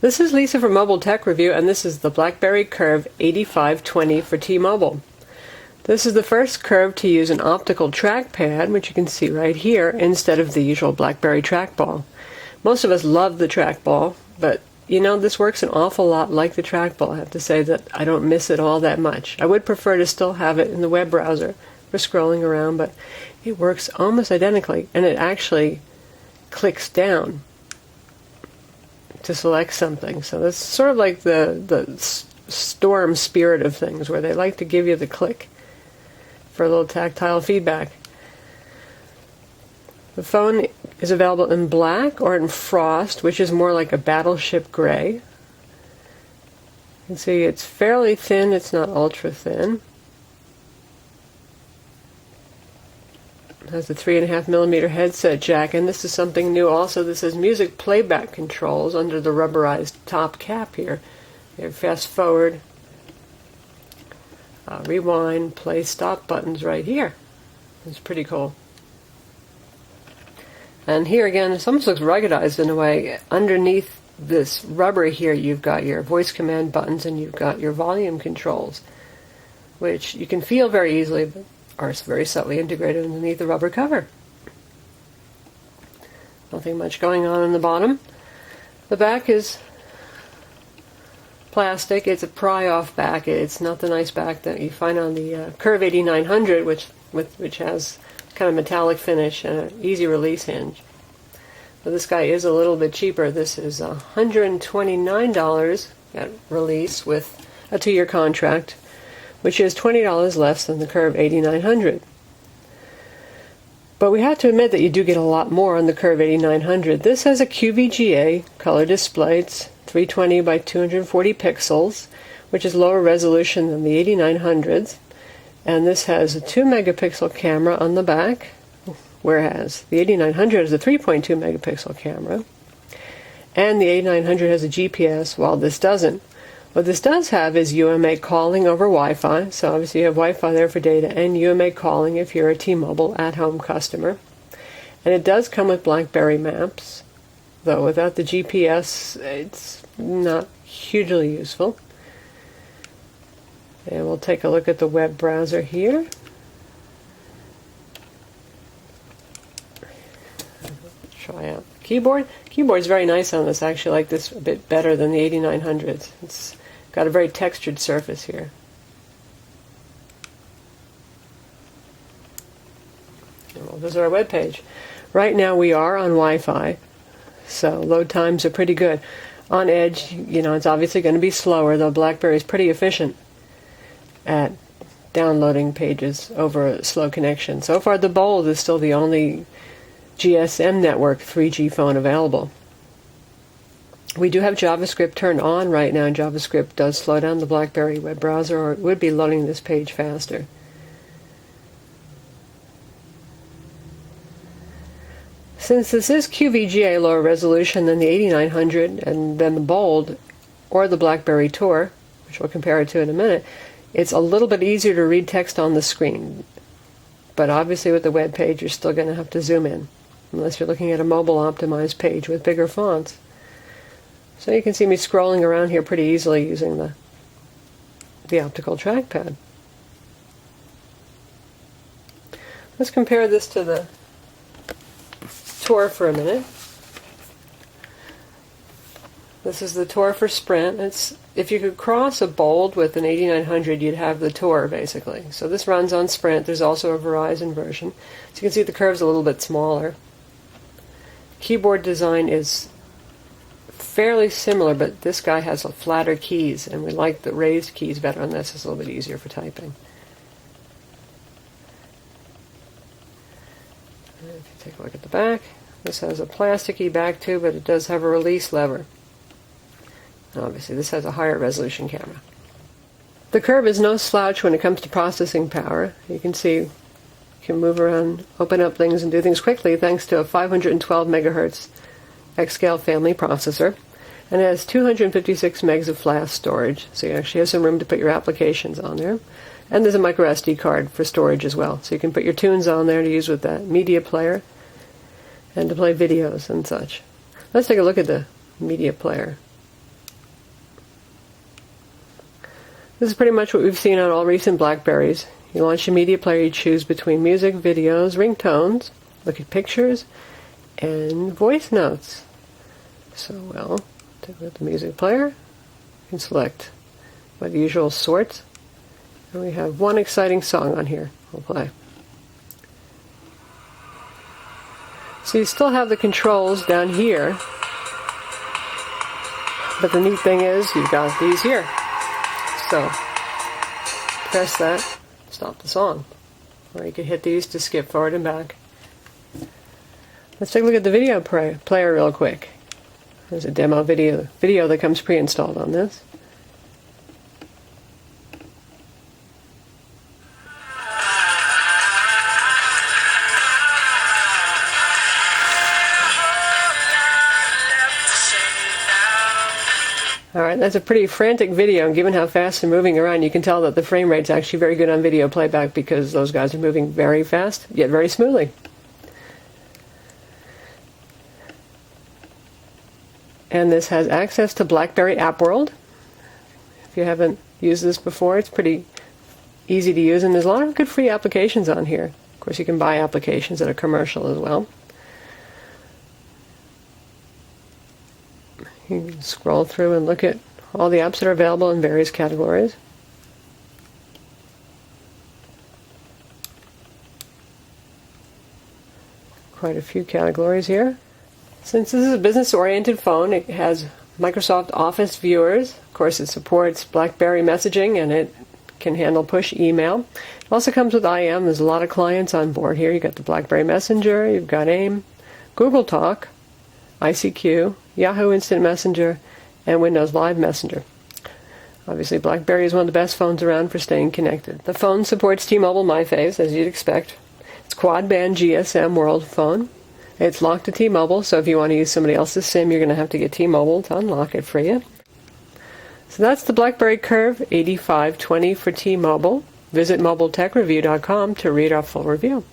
This is Lisa from Mobile Tech Review, and this is the BlackBerry Curve 8520 for T-Mobile. This is the first Curve to use an optical trackpad, which you can see right here, instead of the usual BlackBerry trackball. Most of us love the trackball, but you know, this works an awful lot like the trackball. I have to say that I don't miss it all that much. I would prefer to still have it in the web browser for scrolling around, but it works almost identically, and it actually clicks down to select something. So that's sort of like the storm spirit of things, where they like to give you the click for a little tactile feedback. The phone is available in black or in frost, which is more like a battleship gray. You can see it's fairly thin, it's not ultra thin. It has a 3.5mm headset jack, and this is something new also. This is music playback controls under the rubberized top cap here. You have fast forward, rewind, play, stop buttons right here. It's pretty cool. And here again, this almost looks ruggedized in a way. Underneath this rubber here, you've got your voice command buttons and you've got your volume controls, which you can feel very easily, but are very subtly integrated underneath the rubber cover. Nothing much going on the bottom. The back is plastic. It's a pry-off back. It's not the nice back that you find on the Curve 8900, which has kind of metallic finish and an easy release hinge. But this guy is a little bit cheaper. This is $129 at release with a 2-year contract, which is $20 less than the Curve 8900. But we have to admit that you do get a lot more on the Curve 8900. This has a QVGA color display. It's 320 by 240 pixels, which is lower resolution than the 8900s. And this has a 2-megapixel camera on the back, whereas the 8900 has a 3.2 megapixel camera. And the 8900 has a GPS, while this doesn't. What this does have is UMA calling over Wi-Fi, so obviously you have Wi-Fi there for data, and UMA calling if you're a T-Mobile at-home customer. And it does come with BlackBerry Maps, though without the GPS, it's not hugely useful. And we'll take a look at the web browser here. Try out the keyboard. Keyboard's very nice on this. I actually like this a bit better than the 8900s. It's got a very textured surface here. Well, this is our web page. Right now we are on Wi-Fi, so load times are pretty good. On Edge, you know, it's obviously going to be slower, though BlackBerry is pretty efficient at downloading pages over a slow connection. So far, the Bold is still the only GSM network 3G phone available. We do have JavaScript turned on right now, and JavaScript does slow down the BlackBerry web browser, or it would be loading this page faster. Since this is QVGA lower resolution than the 8900 and then the Bold or the BlackBerry Tour, which we'll compare it to in a minute, it's a little bit easier to read text on the screen. But obviously with the web page, you're still going to have to zoom in, unless you're looking at a mobile optimized page with bigger fonts. So you can see me scrolling around here pretty easily using the optical trackpad. Let's compare this to the Tour for a minute. This is the Tour for Sprint. If you could cross a Bold with an 8900, you'd have the Tour, basically. So this runs on Sprint. There's also a Verizon version. So you can see the Curve's a little bit smaller. Keyboard design is fairly similar, but this guy has flatter keys, and we like the raised keys better on this. It's a little bit easier for typing. And if you take a look at the back, this has a plasticky back too, but it does have a release lever. Obviously, this has a higher resolution camera. The Curve is no slouch when it comes to processing power. You can see you can move around, open up things, and do things quickly thanks to a 512 megahertz X-Scale family processor. And it has 256 megs of flash storage, so you actually have some room to put your applications on there. And there's a micro SD card for storage as well, so you can put your tunes on there to use with that media player and to play videos and such. Let's take a look at the media player. This is pretty much what we've seen on all recent Blackberries. You launch a media player, you choose between music, videos, ringtones, look at pictures, and voice notes. So, well, take a look at the music player. You can select by the usual sorts. And we have one exciting song on here. We'll play. So you still have the controls down here, but the neat thing is you've got these here. So press that, stop the song. Or you can hit these to skip forward and back. Let's take a look at the video player real quick. There's a demo video that comes pre-installed on this. Alright, that's a pretty frantic video, and given how fast they're moving around, you can tell that the frame rate's actually very good on video playback because those guys are moving very fast, yet very smoothly. And this has access to Blackberry App World. If you haven't used this before, it's pretty easy to use, and there's a lot of good free applications on here. Of course, you can buy applications that are commercial as well. You can scroll through and look at all the apps that are available in various categories. Quite a few categories here. Since this is a business-oriented phone, it has Microsoft Office viewers. Of course, it supports BlackBerry messaging, and it can handle push email. It also comes with IM. There's a lot of clients on board here. You've got the BlackBerry Messenger, you've got AIM, Google Talk, ICQ, Yahoo Instant Messenger, and Windows Live Messenger. Obviously, BlackBerry is one of the best phones around for staying connected. The phone supports T-Mobile MyFace, as you'd expect. It's quad-band GSM World phone. It's locked to T-Mobile, so if you want to use somebody else's SIM, you're going to have to get T-Mobile to unlock it for you. So that's the BlackBerry Curve 8520 for T-Mobile. Visit mobiletechreview.com to read our full review.